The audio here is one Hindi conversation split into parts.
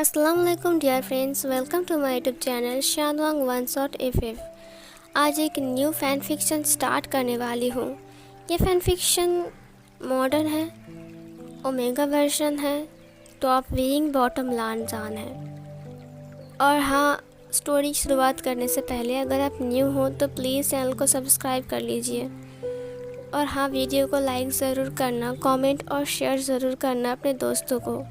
अस्सलाम dear friends, welcome to my YouTube channel शानवांग वन शॉट एफ। आज एक न्यू फ़ैन फिक्शन स्टार्ट करने वाली हूँ। ये फ़ैन फिक्शन मॉडर्न है, ओमेगा वर्जन है, टॉप वीइंग बॉटम लानजान है। और हाँ, स्टोरी की शुरुआत करने से पहले अगर आप न्यू हो तो प्लीज़ चैनल को सब्सक्राइब कर लीजिए। और हाँ, वीडियो को लाइक ज़रूर करना, कमेंट और शेयर ज़रूर करना अपने दोस्तों को।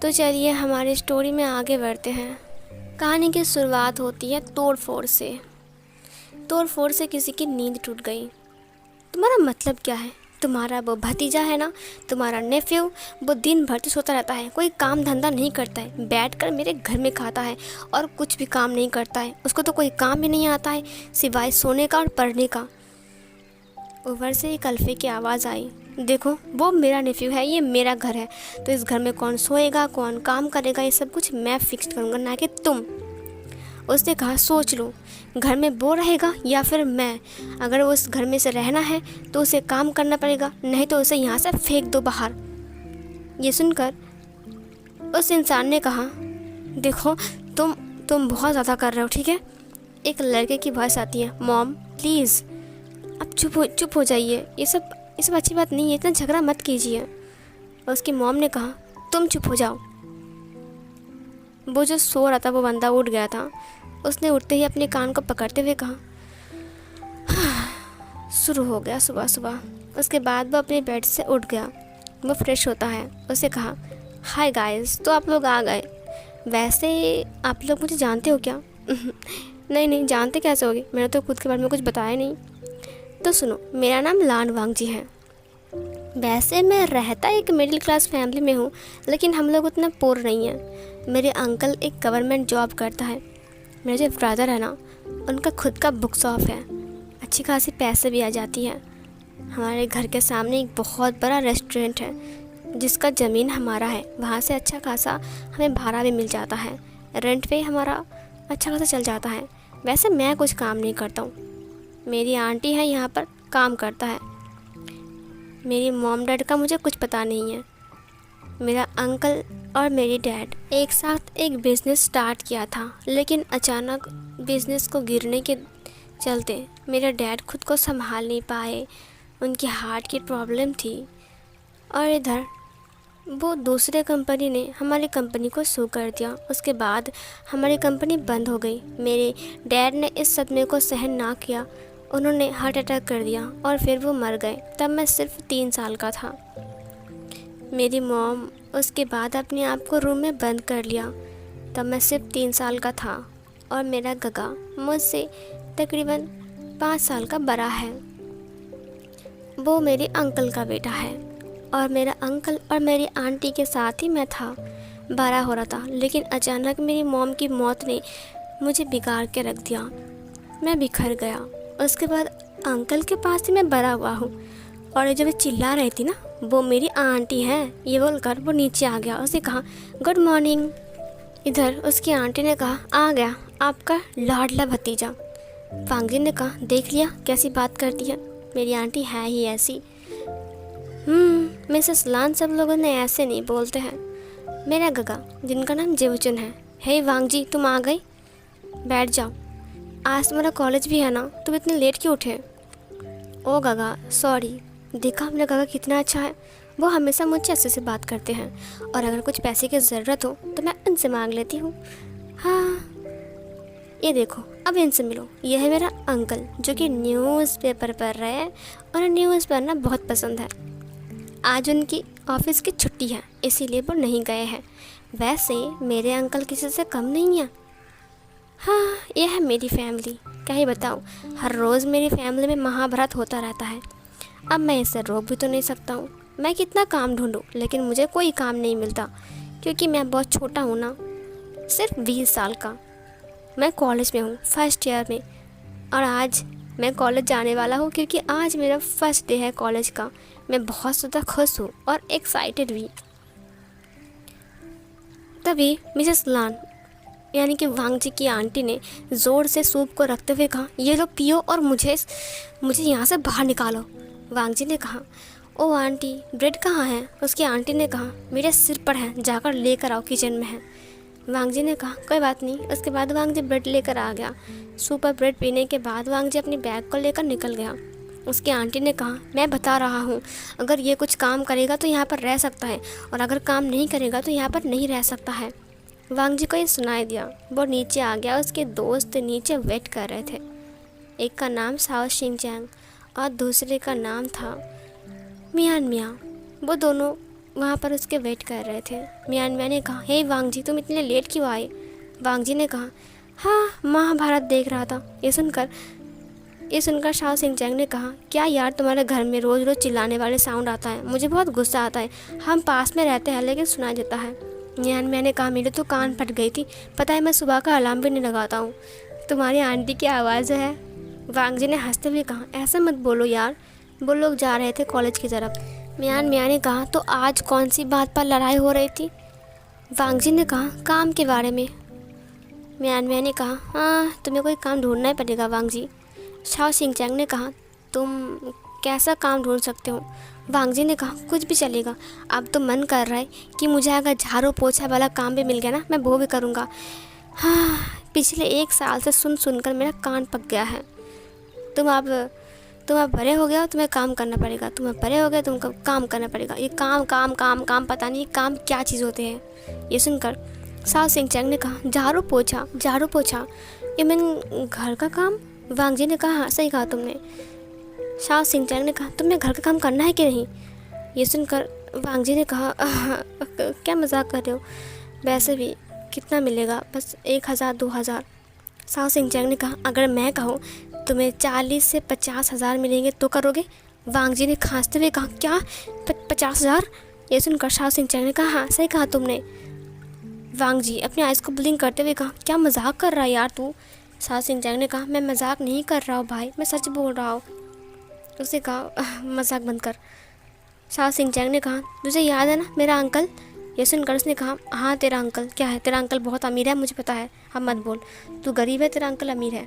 तो चलिए हमारी स्टोरी में आगे बढ़ते हैं। कहानी की शुरुआत होती है तोड़ फोड़ से किसी की नींद टूट गई। तुम्हारा मतलब क्या है? तुम्हारा वो भतीजा है ना, तुम्हारा नेफ्यू, वो दिन भर तो सोता रहता है, कोई काम धंधा नहीं करता है, बैठकर मेरे घर में खाता है और कुछ भी काम नहीं करता है। उसको तो कोई काम भी नहीं आता है सिवाय सोने का और पढ़ने का। ऊपर से एक अल्फे की आवाज़ आई, देखो वो मेरा नेफ्यू है, ये मेरा घर है, तो इस घर में कौन सोएगा, कौन काम करेगा, ये सब कुछ मैं फिक्स करूँगा, ना कि तुम। उसने कहा, सोच लो, घर में वो रहेगा या फिर मैं। अगर वो उस घर में से रहना है तो उसे काम करना पड़ेगा, नहीं तो उसे यहाँ से फेंक दो बाहर। ये सुनकर उस इंसान ने कहा, देखो तुम बहुत ज़्यादा कर रहे हो, ठीक है। एक लड़के की वॉइस आती है, मॉम प्लीज़ अब चुप हो जाइए, ये सब अच्छी बात नहीं है, इतना झगड़ा मत कीजिए। और उसकी मॉम ने कहा, तुम चुप हो जाओ। वो जो सो रहा था वो बंदा उठ गया था। उसने उठते ही अपने कान को पकड़ते हुए कहा, शुरू हो गया सुबह सुबह। उसके बाद वो अपने बेड से उठ गया। वो फ्रेश होता है। उसे कहा, हाय गाइस, तो आप लोग आ गए। वैसे आप लोग मुझे जानते हो क्या? नहीं, जानते कैसे होगे, मैंने तो खुद के बारे में कुछ बताया नहीं। तो सुनो, मेरा नाम लान वांग जी है। वैसे मैं रहता एक मिडिल क्लास फैमिली में हूँ, लेकिन हम लोग उतना पोर नहीं हैं। मेरे अंकल एक गवर्नमेंट जॉब करता है। मेरे जो ब्रदर है ना, उनका खुद का बुक शॉप है, अच्छी खासी पैसे भी आ जाती है। हमारे घर के सामने एक बहुत बड़ा रेस्टोरेंट है जिसका ज़मीन हमारा है, वहाँ से अच्छा खासा हमें भाड़ा भी मिल जाता है। रेंट पे हमारा अच्छा खासा चल जाता है। वैसे मैं कुछ काम नहीं करता हूँ, मेरी आंटी है यहाँ पर काम करता है। मेरी मॉम डैड का मुझे कुछ पता नहीं है। मेरा अंकल और मेरी डैड एक साथ एक बिज़नेस स्टार्ट किया था, लेकिन अचानक बिज़नेस को गिरने के चलते मेरे डैड खुद को संभाल नहीं पाए, उनकी हार्ट की प्रॉब्लम थी। और इधर वो दूसरे कंपनी ने हमारी कंपनी को सू कर दिया। उसके बाद हमारी कंपनी बंद हो गई। मेरे डैड ने इस सदमे को सहन ना किया, उन्होंने हार्ट अटैक कर दिया और फिर वो मर गए। तब मैं सिर्फ 3 साल का था। मेरी मॉम उसके बाद अपने आप को रूम में बंद कर लिया। तब मैं सिर्फ 3 साल का था। और मेरा गगा मुझसे तकरीबन 5 साल का बड़ा है। वो मेरे अंकल का बेटा है और मेरा अंकल और मेरी आंटी के साथ ही मैं था, बड़ा हो रहा था। लेकिन अचानक मेरी मॉम की मौत ने मुझे बिगाड़ के रख दिया। मैं बिखर गया। उसके बाद अंकल के पास ही मैं बड़ा हुआ हूँ। और जब चिल्ला रही थी ना, वो मेरी आंटी है, ये बोलकर वो नीचे आ गया। उसने कहा, गुड मॉर्निंग। इधर उसकी आंटी ने कहा, आ गया आपका लाडला भतीजा। वांगजी ने कहा, देख लिया कैसी बात करती है, मेरी आंटी है ही ऐसी। मिसेस लान सब लोगों ने ऐसे नहीं बोलते हैं। मेरा गगा जिनका नाम जेवचन है, हे वांगजी तुम आ गई, बैठ जाओ, आज तुम्हारा कॉलेज भी है ना, तुम इतने लेट क्यों उठे? ओ गगा सॉरी। देखा मेरा गगा कितना अच्छा है, वो हमेशा मुझसे अच्छे से बात करते हैं और अगर कुछ पैसे की ज़रूरत हो तो मैं उनसे मांग लेती हूँ। हाँ ये देखो, अब इनसे मिलो, यह है मेरा अंकल जो कि न्यूज़पेपर पढ़ रहे हैं और न्यूज़ पढ़ना बहुत पसंद है। आज उनकी ऑफिस की छुट्टी है, इसीलिए वो नहीं गए हैं। वैसे मेरे अंकल किसी से कम नहीं है। हाँ, यह है मेरी फैमिली, क्या ही बताऊँ, हर रोज़ मेरी फैमिली में महाभारत होता रहता है। अब मैं इसे रोक भी तो नहीं सकता हूँ। मैं कितना काम ढूंढूं, लेकिन मुझे कोई काम नहीं मिलता क्योंकि मैं बहुत छोटा हूँ ना, सिर्फ 20 साल का। मैं कॉलेज में हूँ, फर्स्ट ईयर में, और आज मैं कॉलेज जाने वाला हूँ क्योंकि आज मेरा फर्स्ट डे है कॉलेज का। मैं बहुत ज़्यादा खुश हूँ और एक्साइटेड भी। तभी मिसेस लान यानी कि वांगजी की आंटी ने ज़ोर से सूप को रखते हुए कहा, ये लो पियो और मुझे यहाँ से बाहर निकालो। वांगजी ने कहा, ओ आंटी, ब्रेड कहाँ है? उसकी आंटी ने कहा, मेरे सिर पर है, जाकर लेकर आओ, किचन में है। वांग जी ने कहा, कोई बात नहीं। उसके बाद वांग जी ब्रेड लेकर आ गया। सुपर ब्रेड पीने के बाद वांग जी अपनी बैग को लेकर निकल गया। उसकी आंटी ने कहा, मैं बता रहा हूँ, अगर ये कुछ काम करेगा तो यहाँ पर रह सकता है, और अगर काम नहीं करेगा तो यहाँ पर नहीं रह सकता है। वांग जी को ये सुनाई दिया। वो नीचे आ गया। उसके दोस्त नीचे वेट कर रहे थे। एक का नाम साओ शिंगचैंग और दूसरे का नाम था मियान मिया। वो दोनों वहाँ पर उसके वेट कर रहे थे। मियान मिया ने कहा, हे वांग जी, तुम इतने लेट क्यों आए? वांग जी ने कहा, हाँ, महाभारत देख रहा था। ये सुनकर शाओ शिंगचैंग ने कहा, क्या यार, तुम्हारे घर में रोज़ रोज़ चिल्लाने वाले साउंड आता है, मुझे बहुत गुस्सा आता है। हम पास में रहते हैं लेकिन सुनाई देता है। मियान मिया ने कहा, मेरे तो कान फट गई थी, पता है मैं सुबह का अलार्म भी नहीं लगाता हूँ। तुम्हारी आंटी की आवाज़ है। वांग जी ने हंसते हुए कहा, ऐसा मत बोलो यार। वो लोग जा रहे थे कॉलेज की तरफ। मियान मिया ने कहा, तो आज कौन सी बात पर लड़ाई हो रही थी? वांग जी ने कहा, काम के बारे में। मियान मिया ने कहा, हाँ, तुम्हें कोई काम ढूंढना ही पड़ेगा वांग जी। शाओ शिंगचैंग ने कहा, तुम कैसा काम ढूंढ सकते हो? वांग जी ने कहा, कुछ भी चलेगा। अब तो मन कर रहा है कि मुझे अगर झाड़ू पोछा वाला काम भी मिल गया ना, मैं वो भी करूँगा। हाँ, पिछले 1 साल से सुन कर मेरा कान पक गया है। तुम अब बड़े हो गए हो, तुम्हें काम करना पड़ेगा। तुम अब बड़े हो गए, तुमको काम करना पड़ेगा। ये काम काम काम काम, पता नहीं काम क्या चीज़ होते हैं। ये सुनकर शाओ शिंगचैंग ने कहा, झाड़ू पोछा, ये मैंने घर का काम? वांग जी ने कहा, हाँ, सही कहा तुमने। शाओ शिंगचैंग ने कहा, तुम्हें घर का काम करना है कि नहीं? ये सुनकर वांग जी ने कहा, क्या मजाक कर रहे हो? वैसे भी कितना मिलेगा? बस 1,000 2,000। शाओ शिंगचैंग ने कहा, अगर मैं कहूँ तुम्हें 40 से 50,000 मिलेंगे तो करोगे? वांग जी ने खांसते हुए कहा, क्या 50,000? ये सुनकर शाओ शिंगचैंग ने कहा, हाँ, सही कहा तुमने। वांग जी अपनी आइज़ को ब्लिंक करते हुए कहा, क्या मजाक कर रहा है यार तू? शाओ शिंगचैंग ने कहा, मैं मजाक नहीं कर रहा हूँ भाई, मैं सच बोल रहा हूँ। उसने कहा, मजाक बंद कर। शाओ शिंगचैंग ने कहा, तुझे याद है ना मेरा अंकल? ये सुनकर उसने कहा, हाँ, तेरा अंकल क्या है? तेरा अंकल बहुत अमीर है, मुझे पता है। अब मत बोल, तू गरीब है, तेरा अंकल अमीर है।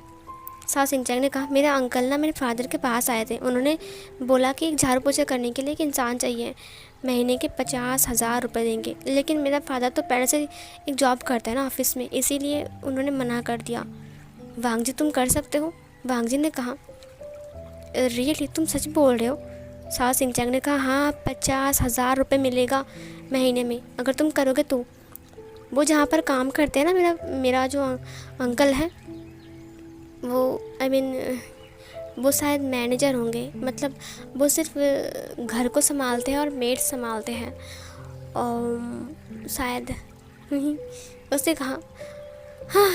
शाओ शिंगचैंग ने कहा, मेरा अंकल ना मेरे फादर के पास आए थे। उन्होंने बोला कि एक झाड़ू पोछा करने के लिए एक इंसान चाहिए, महीने के 50,000 रुपये देंगे। लेकिन मेरा फादर तो पहले से एक जॉब करता है ना ऑफिस में, इसीलिए उन्होंने मना कर दिया। वांग जी, तुम कर सकते हो? वांग जी ने कहा, रियली, तुम सच बोल रहे हो? शाओ शिंगचैंग ने कहा, हाँ, 50,000 रुपये मिलेगा महीने में, अगर तुम करोगे तो। वो जहाँ पर काम करते हैं ना, मेरा जो अंकल है, वो वो शायद मैनेजर होंगे। मतलब वो सिर्फ घर को संभालते हैं और मेड संभालते हैं, और शायद। उसने कहा, हाँ,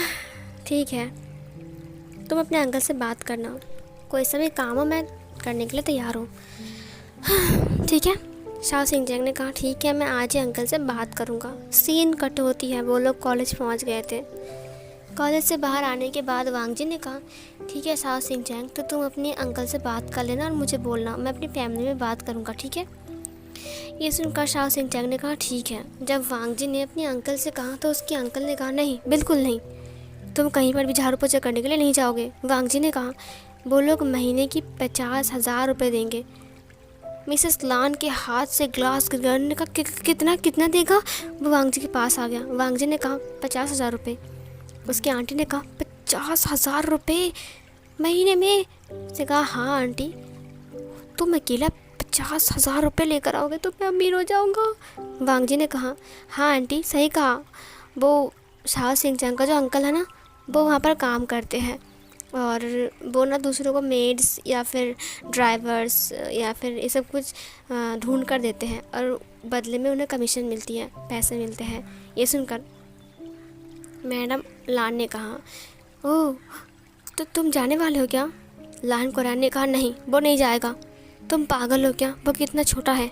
ठीक है, तुम अपने अंकल से बात करना, कोई सा भी काम हो, मैं करने के लिए तैयार हूँ। हाँ, ठीक है। शाओ शिंगचैंग ने कहा, ठीक है, मैं आज ही अंकल से बात करूँगा। सीन कट होती है। वो लोग कॉलेज पहुँच गए थे। कॉलेज से बाहर आने के बाद वांग जी ने कहा, ठीक है शाओ शिंगचैंग, तो तुम अपने अंकल से बात कर लेना और मुझे बोलना, मैं अपनी फैमिली में बात करूँगा, ठीक है? ये सुनकर शाओ शिंगचैंग ने कहा, ठीक है। जब वांग जी ने अपने अंकल से कहा तो उसके अंकल ने कहा, नहीं, बिल्कुल नहीं, तुम कहीं पर भी झाड़ू पोछा करने के लिए नहीं जाओगे। वांग जी ने कहा, वो लोग महीने की 50,000 रुपये देंगे। मिसेस लान के हाथ से ग्लास गिरने का, कितना देगा? वो वांग जी के पास आ गया। वांग जी ने कहा, 50,000 रुपये। उसकी आंटी ने कहा, 50,000 रुपये महीने में? उसने कहा, हाँ आंटी, तुम अकेला 50,000 रुपये लेकर आओगे तो मैं अमीर हो जाऊंगा। वांग जी ने कहा, हाँ आंटी, सही कहा। वो शाओ शिंगचैंग का जो अंकल है ना, वो वहाँ पर काम करते हैं, और वो ना दूसरों को मेड्स या फिर ड्राइवर्स या फिर ये सब कुछ ढूंढ कर देते हैं, और बदले में उन्हें कमीशन मिलती है, पैसे मिलते हैं। ये सुनकर मैडम लान ने कहा, ओह, तो तुम जाने वाले हो क्या? लान कुरान ने कहा, नहीं, वो नहीं जाएगा। तुम पागल हो क्या? वो कितना छोटा है,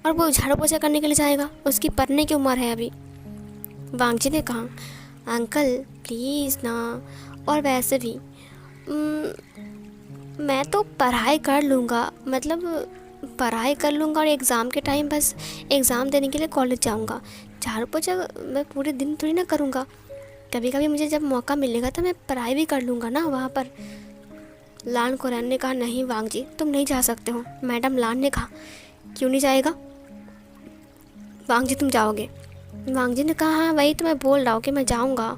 और वो झाड़ू पोछा करने के लिए जाएगा? उसकी पढ़ने की उम्र है अभी। वांग जी ने कहा, अंकल प्लीज़ ना, और वैसे भी मैं तो पढ़ाई कर लूँगा, मतलब पढ़ाई कर लूँगा, और एग्ज़ाम के टाइम बस एग्ज़ाम देने के लिए कॉलेज जाऊँगा। झाड़ू पोछा मैं पूरे दिन थोड़ी ना करूँगा, कभी कभी मुझे जब मौका मिलेगा तो मैं पढ़ाई भी कर लूँगा ना वहाँ पर। लान कुरान ने कहा, नहीं वांग जी, तुम नहीं जा सकते हो। मैडम लान ने कहा, क्यों नहीं जाएगा? वांग जी तुम जाओगे? वांग जी ने कहा हाँ वही तो मैं बोल रहा हूँ कि मैं जाऊँगा,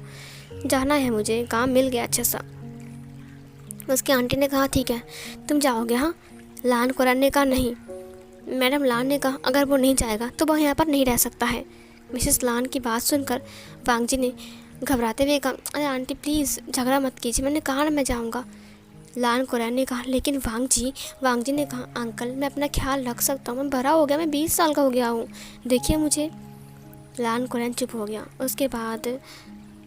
जाना है मुझे, काम मिल गया अच्छा सा। उसकी आंटी ने कहा ठीक है तुम जाओगे हाँ। लान कुरैन ने कहा नहीं। मैडम लान ने कहा अगर वो नहीं जाएगा तो वह यहाँ पर नहीं रह सकता है। मिसेस लान की बात सुनकर वांग जी ने घबराते हुए कहा अरे आंटी प्लीज़ झगड़ा मत कीजिए, मैंने कहा ना मैं जाऊँगा। लान कुरैन ने कहा लेकिन वांग जी ने कहा अंकल मैं अपना ख्याल रख सकता हूँ, मैं बड़ा हो गया, मैं 20 साल का हो गया हूँ, देखिए मुझे। लान कुरैन चुप हो गया। उसके बाद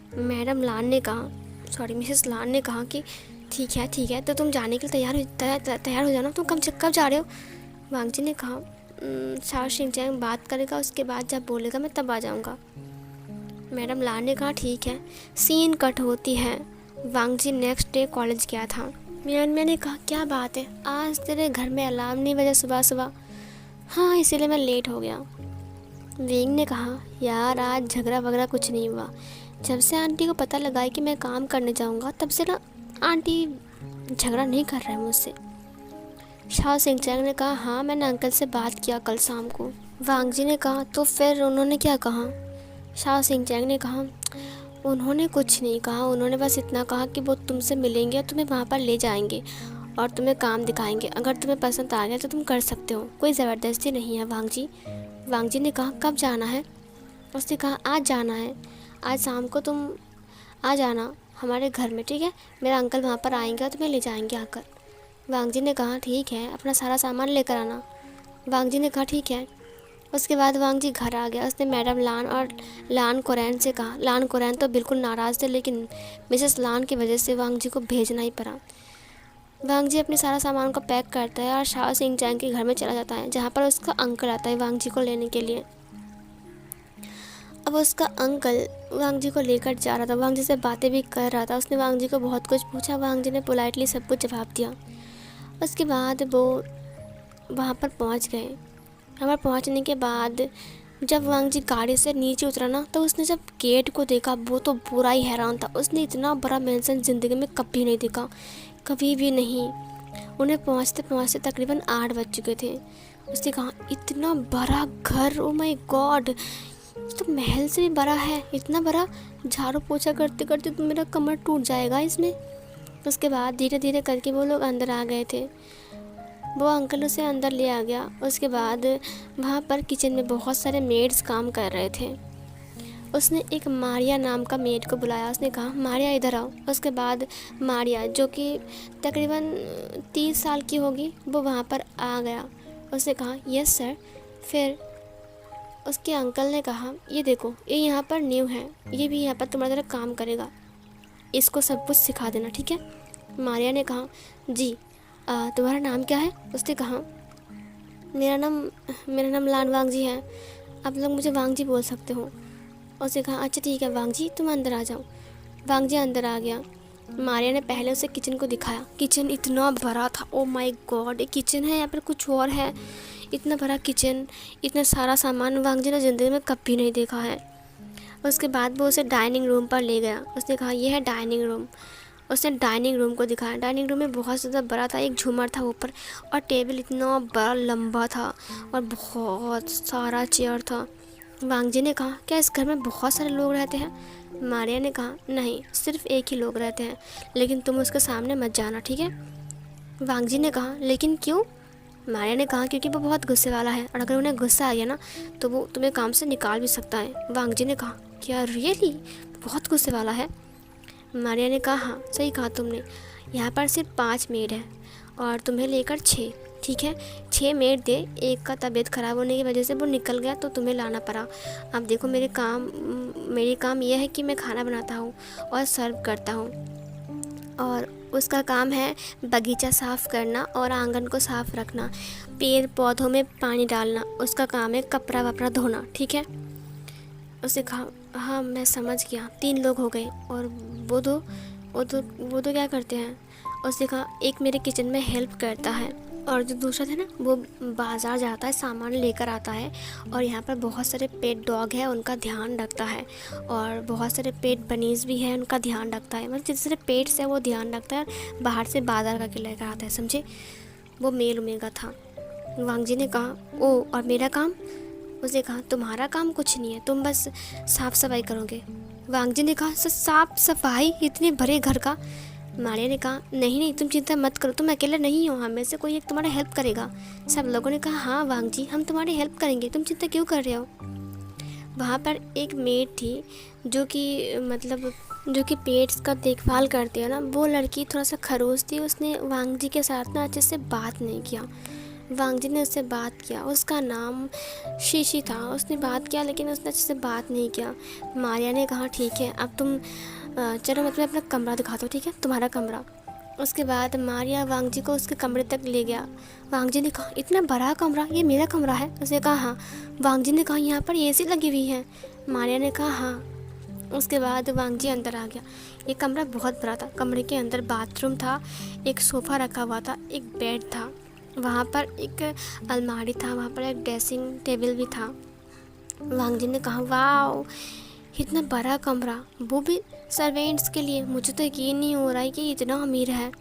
मैडम लान ने कहा मिसेस लान ने कहा कि ठीक है तो तुम जाने के लिए तैयार हो जाना। तुम कब जा रहे हो? वांग जी ने कहा शाओ शिंगचैंग बात करेगा, उसके बाद जब बोलेगा मैं तब आ जाऊँगा। मैडम लान ने कहा ठीक है। सीन कट होती है। वांग जी नेक्स्ट डे कॉलेज गया था। मैंने कहा क्या बात है, आज तेरे घर में अलार्म नहीं बजा सुबह सुबह? हाँ इसीलिए मैं लेट हो गया। विंग ने कहा यार आज झगड़ा वगैरह कुछ नहीं हुआ, जब से आंटी को पता लगा है कि मैं काम करने जाऊंगा तब से ना आंटी झगड़ा नहीं कर रहे हैं मुझसे। शाओ शिंगचैंग ने कहा हाँ मैंने अंकल से बात किया कल शाम को। वांग जी ने कहा तो फिर उन्होंने क्या कहा? शाओ शिंगचैंग ने कहा उन्होंने कुछ नहीं कहा, उन्होंने बस इतना कहा कि वो तुमसे मिलेंगे और तुम्हें वहाँ पर ले जाएंगे और तुम्हें काम दिखाएंगे, अगर तुम्हें पसंद आ गया तो तुम कर सकते हो, कोई ज़बरदस्ती नहीं है वांग जी। वांग जी ने कहा कब जाना है? उसने कहा आज जाना है, आज शाम को तुम आ जाना हमारे घर में, ठीक है? मेरा अंकल वहाँ पर आएंगे और तुम्हें ले जाएंगे आकर। वांग जी ने कहा ठीक है अपना सारा सामान लेकर आना। वांग जी ने कहा ठीक है। उसके बाद वांग जी घर आ गया। उसने मैडम लान और लान कुरैन से कहा। लान कुरैन तो बिल्कुल नाराज़ थे, लेकिन मिसेस लान की वजह से वांग जी को भेजना ही पड़ा। वांग जी अपने सारा सामान को पैक करता है और शाओ शिंगचैंग के घर में चला जाता है, जहाँ पर उसका अंकल आता है वांग जी को लेने के लिए। अब उसका अंकल वांग जी को लेकर जा रहा था, वांग जी से बातें भी कर रहा था। उसने वांग जी को बहुत कुछ पूछा, वांग जी ने पोलाइटली सब कुछ जवाब दिया। उसके बाद वो वहाँ पर पहुँच गए। वहाँ पर पहुँचने के बाद जब वांग जी गाड़ी से नीचे उतरा ना, तो उसने जब गेट को देखा वो तो पूरा ही हैरान था। उसने इतना बड़ा मेंशन ज़िंदगी में कभी नहीं देखा, कभी भी नहीं। उन्हें पहुँचते पहुँचते तकरीबन 8 बज चुके थे। उसने कहा इतना बड़ा घर, ओ माय गॉड, तो महल से भी बड़ा है, इतना बड़ा। झाड़ू पोछा करते करते तो मेरा कमर टूट जाएगा इसमें। उसके बाद धीरे धीरे करके वो लोग अंदर आ गए थे। वो अंकल उसे अंदर ले आ गया। उसके बाद वहाँ पर किचन में बहुत सारे मेड्स काम कर रहे थे। उसने एक मारिया नाम का मेड को बुलाया। उसने कहा मारिया इधर आओ। उसके बाद मारिया, जो कि तकरीबन 30 साल की होगी, वो वहाँ पर आ गया। उसने कहा यस सर। फिर उसके अंकल ने कहा ये देखो, ये यहाँ पर न्यू है, ये भी यहाँ पर तुम्हारी तरह काम करेगा, इसको सब कुछ सिखा देना, ठीक है? मारिया ने कहा जी। तुम्हारा नाम क्या है? उसने कहा मेरा नाम लान वांग जी है, आप लोग मुझे वांग जी बोल सकते हो। उसने कहा अच्छा ठीक है वांग जी, तुम अंदर आ जाओ। वांग जी अंदर आ गया। मारिया ने पहले उसे किचन को दिखाया। किचन इतना बड़ा था, ओ माय गॉड, एक किचन है यहाँ पर, कुछ और है। इतना बड़ा किचन, इतना सारा सामान वांग जी ने ज़िंदगी में कभी नहीं देखा है। उसके बाद वो उसे डाइनिंग रूम पर ले गया। उसने कहा यह है डाइनिंग रूम। उसने डाइनिंग रूम को दिखाया। डाइनिंग रूम में बहुत ज़्यादा बड़ा था, एक झूमर था ऊपर, और टेबल इतना बड़ा लंबा था, और बहुत सारा चेयर था। वांग जी ने कहा क्या इस घर में बहुत सारे लोग रहते हैं? मारिया ने कहा नहीं, सिर्फ एक ही लोग रहते हैं, लेकिन तुम उसके सामने मत जाना, ठीक है? वांग जी ने कहा लेकिन क्यों? मारिया ने कहा क्योंकि वो बहुत गुस्से वाला है, और अगर उन्हें गुस्सा आ गया ना तो वो तुम्हें काम से निकाल भी सकता है। वांग जी ने कहा क्या रियली, बहुत गुस्से वाला है? मारिया ने कहा हाँ सही कहा तुमने, यहाँ पर सिर्फ 5 मेड है और तुम्हें लेकर 6, ठीक है? 6 मेड दे, एक का तबीयत ख़राब होने की वजह से वो निकल गया तो तुम्हें लाना पड़ा। अब देखो मेरी काम यह है कि मैं खाना बनाता हूँ और सर्व करता हूँ, और उसका काम है बगीचा साफ़ करना और आंगन को साफ़ रखना, पेड़ पौधों में पानी डालना, उसका काम है कपड़ा वपड़ा धोना, ठीक है? उसे कहा हाँ मैं समझ गया। 3 लोग हो गए, और वो दो क्या करते हैं? उसने कहा एक मेरे किचन में हेल्प करता है, और जो दूसरा था ना वो बाज़ार जाता है, सामान लेकर आता है, और यहाँ पर बहुत सारे पेट डॉग है उनका ध्यान रखता है, और बहुत सारे पेट बनीज भी है उनका ध्यान रखता है, मतलब जितने सारे पेट्स है वो ध्यान रखता है, बाहर से बाज़ार करके लेकर आता है, समझे? वो मेल ओमेगा था। वांग जी ने कहा, ओ और मेरा काम? उसने कहा, तुम्हारा काम कुछ नहीं है, तुम बस साफ़ सफाई करोगे। वांग जी ने कहा, साफ़ सफाई इतने बड़े घर का? मारिया ने कहा, नहीं नहीं तुम चिंता मत करो, तुम अकेला नहीं हो, हम में से कोई एक तुम्हारा हेल्प करेगा। सब लोगों ने कहा, हाँ वांग जी हम तुम्हारी हेल्प करेंगे, तुम चिंता क्यों कर रहे हो। वहाँ पर एक मेड थी जो कि पेट्स का देखभाल करती है ना, वो लड़की थोड़ा सा खड़ूस थी। उसने वांग जी के साथ ना अच्छे से बात नहीं किया। वांग जी ने उससे बात किया, उसका नाम शीशी था। उसने बात किया लेकिन उसने अच्छे से बात नहीं किया। मारिया ने कहा, ठीक है अब तुम चलो मैं तुम्हें अपना कमरा दिखाता हूँ, ठीक है तुम्हारा कमरा। उसके बाद मारिया वांग जी को उसके कमरे तक ले गया। वांग जी ने कहा, इतना बड़ा कमरा, ये मेरा कमरा है? उसने कहा, हाँ। वांग जी ने कहा, यहाँ पर एसी लगी हुई है? मारिया ने कहा, हाँ। उसके बाद वांग जी अंदर आ गया। ये कमरा बहुत बड़ा था। कमरे के अंदर बाथरूम था, एक सोफ़ा रखा हुआ था, एक बेड था, वहाँ पर एक अलमारी था, वहाँ पर एक ड्रेसिंग टेबल भी था। वांग जी ने कहा, वाह इतना बड़ा कमरा, वो भी सर्वेंट्स के लिए, मुझे तो यकीन नहीं हो रहा है कि इतना अमीर है।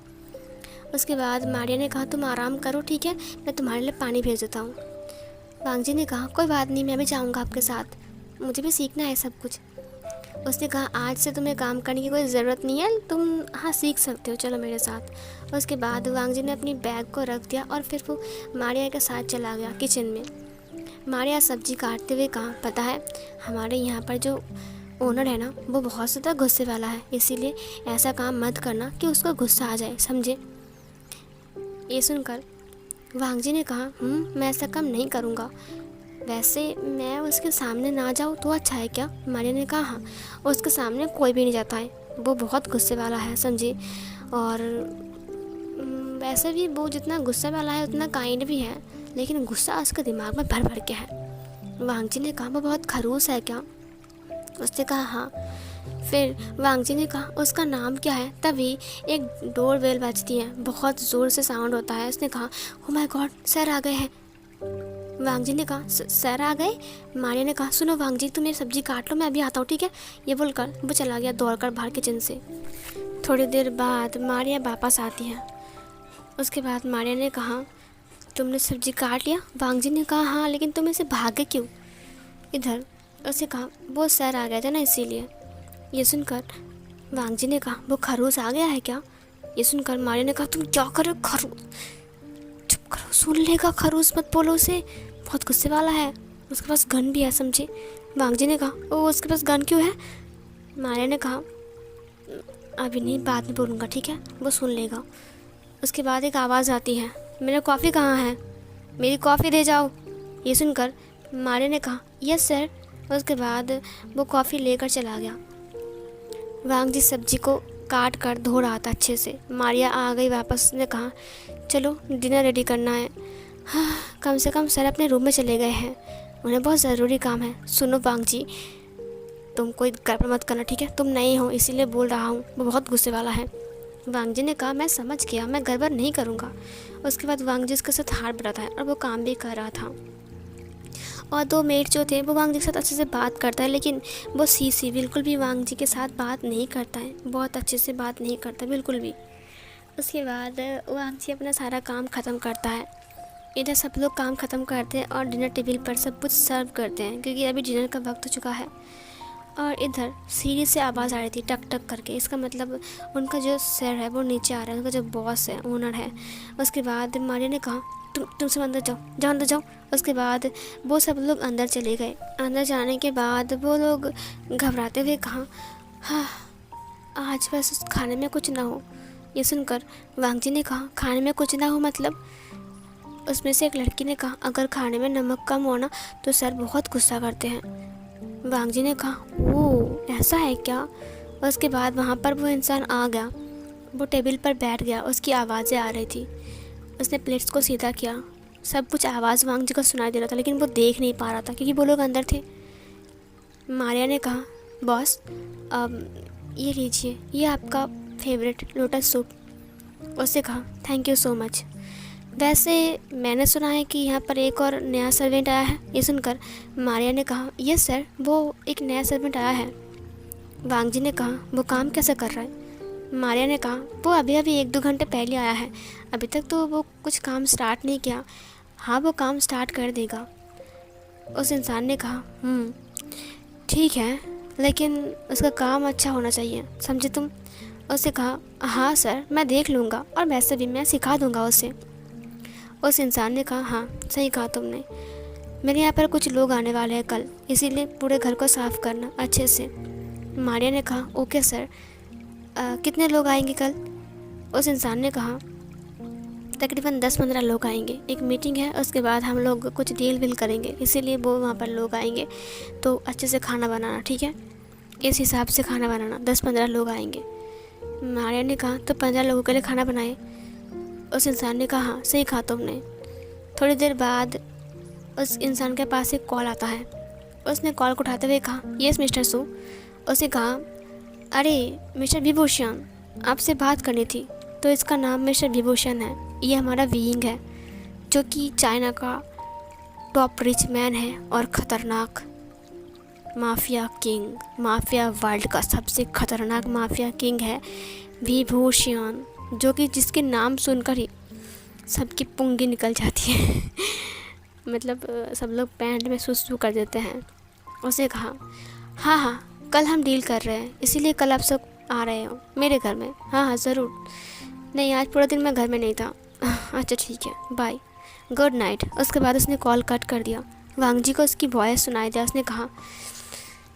उसके बाद मारिया ने कहा, तुम आराम करो, ठीक है मैं तुम्हारे लिए पानी भेज देता हूँ। वांग जी ने कहा, कोई बात नहीं, मैं भी जाऊँगा आपके साथ, मुझे भी सीखना है सब कुछ। उसने कहा, आज से तुम्हें काम करने की कोई ज़रूरत नहीं है, तुम हाँ सीख सकते हो, चलो मेरे साथ। उसके बाद वांग जी ने अपनी बैग को रख दिया और फिर वो मारिया के साथ चला गया किचन में। मारिया सब्जी काटते हुए कहा, पता है हमारे यहाँ पर जो ओनर है ना, वो बहुत ज़्यादा गुस्से वाला है, इसीलिए ऐसा काम मत करना कि उसको गुस्सा आ जाए, समझे। ये सुनकर वांग जी ने कहा, मैं ऐसा काम नहीं करूँगा। वैसे मैं उसके सामने ना जाऊँ तो अच्छा है क्या? मारिया ने कहा, हाँ उसके सामने कोई भी नहीं जाता है, वो बहुत गुस्से वाला है, समझे। और वैसे भी वो जितना गुस्से वाला है उतना काइंड भी है, लेकिन गुस्सा उसके दिमाग में भर भर के है। वांग जी ने कहा, वो बहुत खड़ूस है क्या? उसने कहा, हाँ। फिर वांग जी ने कहा, उसका नाम क्या है? तभी एक डोर बेल बजती है, बहुत ज़ोर से साउंड होता है। उसने कहा, ओ माय गॉड सर आ गए हैं। वांग जी ने कहा, सर आ गए? मारिया ने कहा, सुनो वांग जी तुम मेरी सब्जी काट लो, मैं अभी आता हूँ, ठीक है। ये बोलकर वो चला गया दौड़कर बाहर किचन से। थोड़ी देर बाद मारिया वापस आती है। उसके बाद मारिया ने कहा, तुमने सब्जी काट लिया? वांग जी ने कहा, हाँ, लेकिन तुम ऐसे भागे क्यों इधर? उसने कहा, वो सर आ गया था ना इसीलिए। ये सुनकर वांग जी ने कहा, वो खरूस आ गया है क्या? ये सुनकर मारिया ने कहा, तुम क्या कर रहे हो? खरूस, चुप करो, सुन लेगा, खरूस मत बोलो उसे, बहुत गुस्से वाला है, उसके पास गन भी है, समझे। वांग जी ने कहा, ओ उसके पास गन क्यों है? मारिया ने कहा, अभी नहीं, बाद में बोलूँगा, ठीक है, वो सुन लेगा। उसके बाद एक आवाज़ आती है, मेरा कॉफ़ी कहाँ है? मेरी कॉफ़ी दे जाओ। ये सुनकर मारिया ने कहा, यस सर। उसके बाद वो कॉफ़ी लेकर चला गया। वांग जी सब्जी को काट कर धो रहा था अच्छे से। मारिया आ गई वापस, ने कहा, चलो डिनर रेडी करना है। हाँ, कम से कम सर अपने रूम में चले गए हैं, उन्हें बहुत ज़रूरी काम है। सुनो वांग जी, तुम कोई गड़बड़ मत करना, ठीक है, तुम नए हो इसीलिए बोल रहा हूँ, वो बहुत गुस्से वाला है। वांग जी ने कहा, मैं समझ गया, मैं गड़बड़ नहीं करूँगा। उसके बाद वांग जी उसके साथ हाथ बढ़ाता है और वो काम भी कर रहा था। और दो मेट जो थे वो वांग जी के साथ अच्छे से बात करता है, लेकिन वो सी बिल्कुल भी वांग जी के साथ बात नहीं करता है, बहुत अच्छे से बात नहीं करता बिल्कुल भी। उसके बाद वांग जी अपना सारा काम ख़त्म करता है। इधर सब लोग काम ख़त्म करते हैं और डिनर टेबल पर सब कुछ सर्व करते हैं, क्योंकि अभी डिनर का वक्त हो चुका है। और इधर सीढ़ी से आवाज़ आ रही थी टक टक करके, इसका मतलब उनका जो सर है वो नीचे आ रहा है, उनका जो बॉस है, ओनर है। उसके बाद मारिया ने कहा, तुम सब अंदर जाओ, अंदर जाओ। उसके बाद वो सब लोग अंदर चले गए। अंदर जाने के बाद वो लोग घबराते हुए कहा, हाँ आज बस उस खाने में कुछ ना हो। ये सुनकर वांग जी ने कहा, खाने में कुछ ना हो मतलब? उसमें से एक लड़की ने कहा, अगर खाने में नमक कम हो ना तो सर बहुत गुस्सा करते हैं। वांग जी ने कहा, ओह ऐसा है क्या? उसके बाद वहाँ पर वो इंसान आ गया, वो टेबल पर बैठ गया, उसकी आवाज़ें आ रही थी। उसने प्लेट्स को सीधा किया, सब कुछ आवाज़ वांग जी को सुनाई दे रहा था, लेकिन वो देख नहीं पा रहा था क्योंकि वो लोग अंदर थे। मारिया ने कहा, बॉस अब ये लीजिए, ये आपका फेवरेट लोटस सूप। उसने कहा, थैंक यू सो मच। वैसे मैंने सुना है कि यहाँ पर एक और नया सर्वेंट आया है। ये सुनकर मारिया ने कहा, यस सर, वो एक नया सर्वेंट आया है। वांग जी ने कहा, वो काम कैसे कर रहा है? मारिया ने कहा, वो अभी अभी 1-2 घंटे पहले आया है, अभी तक तो वो कुछ काम स्टार्ट नहीं किया। हाँ वो काम स्टार्ट कर देगा। उस इंसान ने कहा ठीक है, लेकिन उसका काम अच्छा होना चाहिए, समझे तुम। उसने कहा हाँ सर, मैं देख लूँगा, और वैसे भी मैं सिखा दूँगा उसे। उस इंसान ने कहा हाँ सही कहा तुमने, मेरे यहाँ पर कुछ लोग आने वाले हैं कल, इसीलिए पूरे घर को साफ़ करना अच्छे से। मारिया ने कहा ओके सर। कितने लोग आएंगे कल? उस इंसान ने कहा तकरीबन 10-15 लोग आएंगे, एक मीटिंग है, उसके बाद हम लोग कुछ डील विल करेंगे, इसीलिए वो वहाँ पर लोग आएंगे, तो अच्छे से खाना बनाना, ठीक है, इस हिसाब से खाना बनाना, 10-15 लोग आएंगे। मारिया ने कहा तो 15 लोगों के लिए खाना बनाए। उस इंसान ने कहा हाँ सही कहा तुमने। थोड़ी देर बाद उस इंसान के पास एक कॉल आता है। उसने कॉल को उठाते हुए कहा यस मिस्टर सू। उसने कहा अरे मिस्टर विभूषण, आपसे बात करनी थी। तो इसका नाम मिस्टर विभूषण है, ये हमारा विंग है, जो कि चाइना का टॉप रिच मैन है और ख़तरनाक माफिया किंग, माफिया वर्ल्ड का सबसे ख़तरनाक माफिया किंग है विभूषण, जो कि जिसके नाम सुनकर ही सबकी पुंगी निकल जाती है मतलब सब लोग पैंट में सुसु कर देते हैं। उसने कहा हाँ हाँ कल हम डील कर रहे हैं, इसीलिए कल आप सब आ रहे हो मेरे घर में। हाँ हाँ ज़रूर। नहीं आज पूरा दिन मैं घर में नहीं था अच्छा ठीक है बाय, गुड नाइट। उसके बाद उसने कॉल कट कर दिया। वांग जी को उसकी वॉइस सुनाई दिया। उसने कहा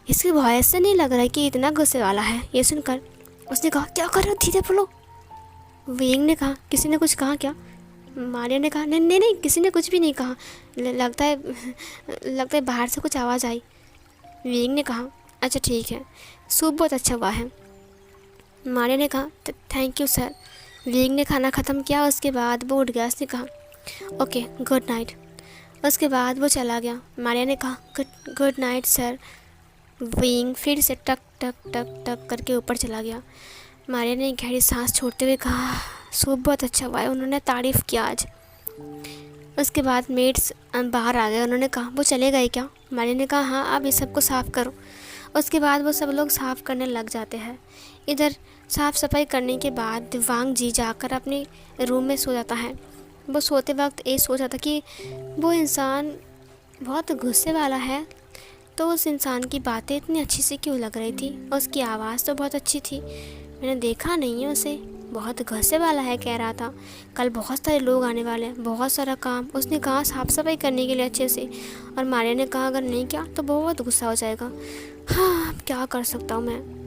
इसकी वॉइस से नहीं लग रहा है कि इतना गुस्से वाला है। ये सुनकर उसने कहा क्या कर रहे हो, धीरे बोलो। विंग ने कहा किसी ने कुछ कहा क्या? मारिया ने कहा नहीं नहीं नहीं किसी ने कुछ भी नहीं कहा, लगता है बाहर से कुछ आवाज़ आई। विंग ने कहा अच्छा ठीक है, सूप बहुत अच्छा हुआ है। मारिया ने कहा थैंक यू सर। विंग ने खाना ख़त्म किया, उसके बाद वो उठ गया। उसने कहा ओके गुड नाइट। उसके बाद वो चला गया। मारिया ने कहा गुड नाइट सर। विंग फिर से टक टक टक टक करके ऊपर चला गया। मारिया ने गहरी सांस छोड़ते हुए कहा सूप बहुत अच्छा हुआ है, उन्होंने तारीफ़ किया आज। उसके बाद मेट्स बाहर आ गए। उन्होंने कहा वो चले गए क्या? मारिया ने कहा हाँ अब इस सबको साफ़ करो। उसके बाद वो सब लोग साफ़ करने लग जाते हैं। इधर साफ़ सफाई करने के बाद वांग जी जाकर अपने रूम में सो जाता है। वो सोते वक्त ये सोच रहा था कि वो इंसान बहुत गुस्से वाला है, तो उस इंसान की बातें इतनी अच्छी से क्यों लग रही थी? उसकी आवाज़ तो बहुत अच्छी थी, मैंने देखा नहीं है उसे, बहुत गुस्से वाला है कह रहा था। कल बहुत सारे लोग आने वाले हैं, बहुत सारा काम। उसने कहा साफ़ सफाई करने के लिए अच्छे से, और मारिया ने कहा अगर नहीं किया तो बहुत गुस्सा हो जाएगा। हाँ अब क्या कर सकता हूँ मैं।